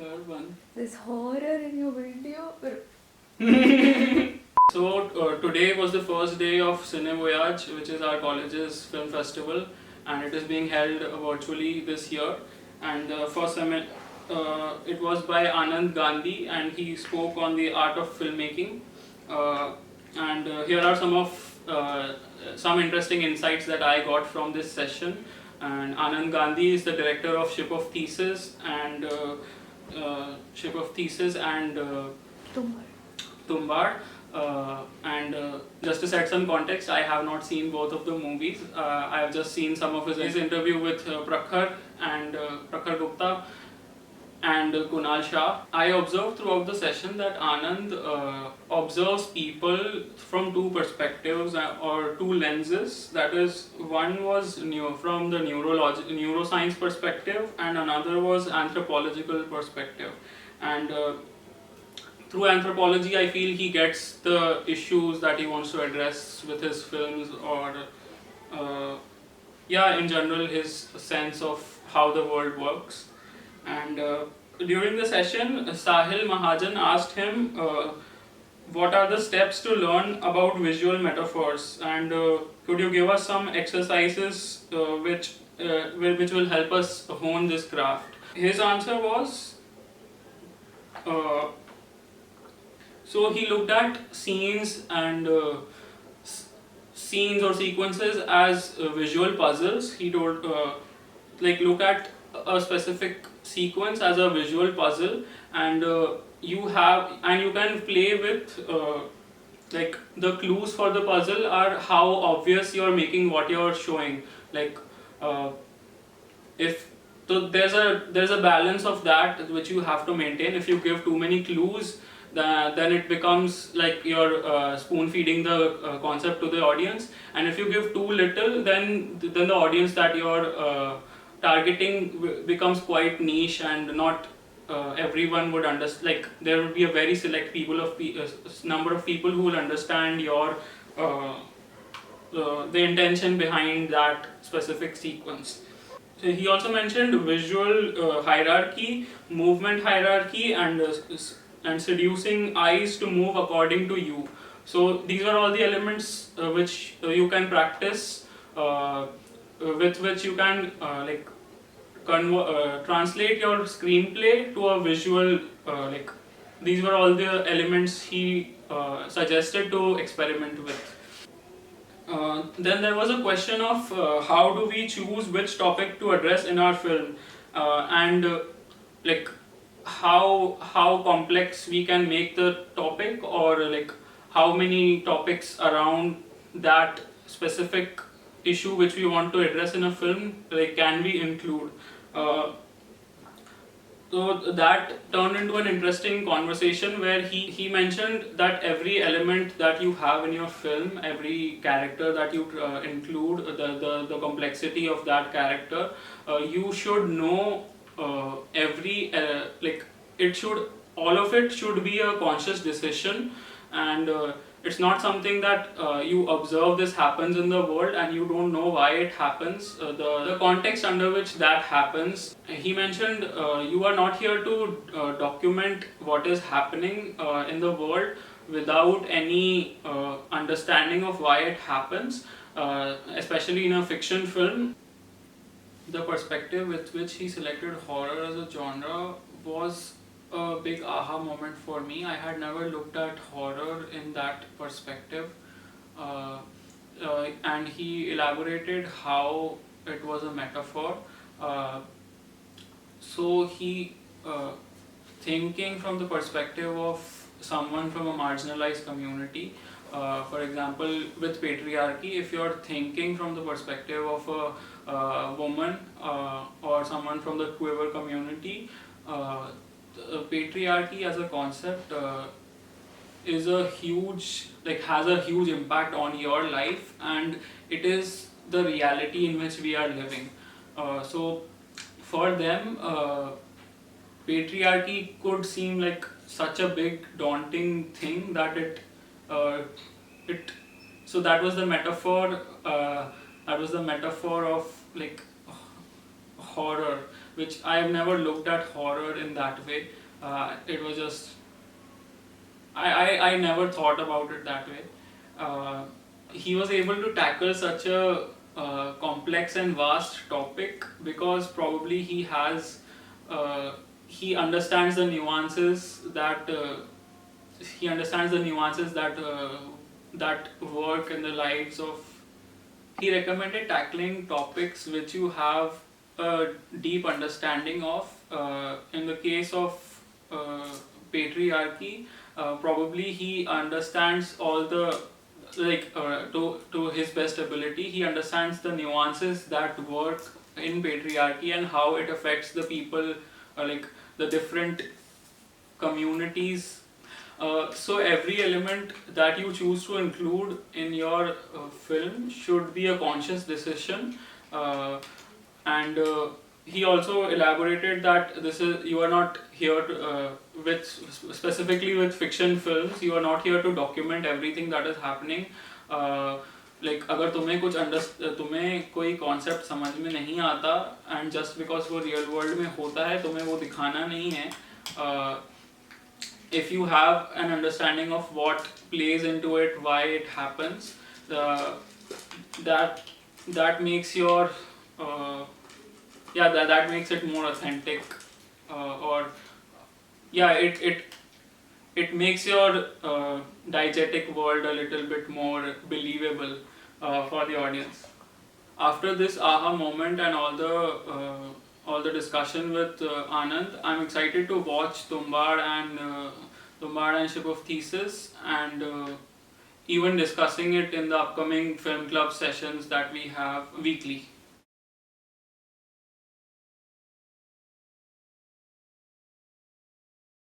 third one. There's horror in your video. So today was the first day of Cine Voyage, which is our college's film festival, and it is being held virtually this year. And it was by Anand Gandhi, and he spoke on the art of filmmaking. And here are some interesting insights that I got from this session. And Anand Gandhi is the director of Ship of Thesis and Tumbar. And just to set some context, I have not seen both of the movies. I have just seen some of his interview with Prakhar Gupta and Kunal Shah. I observed throughout the session that Anand observes people from two perspectives or two lenses. That is, one was from the neuroscience perspective, and another was anthropological perspective. And through anthropology, I feel he gets the issues that he wants to address with his films, or in general, his sense of how the world works. And during the session, Sahil Mahajan asked him what are the steps to learn about visual metaphors, and could you give us some exercises which will help us hone this craft. His answer was, so he looked at scenes or sequences as visual puzzles. He told, look at a specific sequence as a visual puzzle, and you can play with the clues for the puzzle are how obvious you're making what you're showing. If so, there's a balance of that which you have to maintain. If you give too many clues, then it becomes like you're spoon feeding the concept to the audience, and if you give too little, then the audience that you're targeting becomes quite niche, and not everyone would understand. Like, there would be a very select number of people who will understand your the intention behind that specific sequence. So he also mentioned visual hierarchy, movement hierarchy, and seducing eyes to move according to you. So these are all the elements which you can practice, with which you can translate your screenplay to a visual. These were all the elements he suggested to experiment with. Then there was a question of how do we choose which topic to address in our film, and how complex we can make the topic, or how many topics around that specific issue which we want to address in a film can we include. So that turned into an interesting conversation where he mentioned that every element that you have in your film, every character that you include, the complexity of that character, you should know all of it should be a conscious decision, and it's not something that you observe this happens in the world and you don't know why it happens, the context under which that happens. He mentioned you are not here to document what is happening in the world without any understanding of why it happens, especially in a fiction film. The perspective with which he selected horror as a genre was a big aha moment for me. I had never looked at horror in that perspective, and he elaborated how it was a metaphor. So he, thinking from the perspective of someone from a marginalized community, for example, with patriarchy, if you're thinking from the perspective of a woman or someone from the queer community, patriarchy as a concept is has a huge impact on your life, and it is the reality in which we are living. So for them, patriarchy could seem like such a big daunting thing that it so that was the metaphor of horror, which I have never looked at horror in that way. It was just I never thought about it that way. Uh, he was able to tackle such a complex and vast topic because probably uh, he understands the nuances that that work in the lives of. He recommended tackling topics which you have a deep understanding of. In the case of uh, patriarchy, probably he understands all the to his best ability. He understands the nuances that work in patriarchy and how it affects the people, like the different communities. So every element that you choose to include in your film should be a conscious decision, and he also elaborated that this is you are not here to, with specifically with fiction films. You are not here to document everything that is happening. Like अगर तुम्हें कोई concept समझ में नहीं आता and just because वो real world में होता है तुम्हें वो दिखाना नहीं है. If you have an understanding of what plays into it, why it happens, that that makes your that makes it more authentic, or yeah, it makes your diegetic world a little bit more believable for the audience. After this aha moment and all the discussion with Anand, I'm excited to watch Tumbad and Ship of Thesis, and even discussing it in the upcoming film club sessions that we have weekly.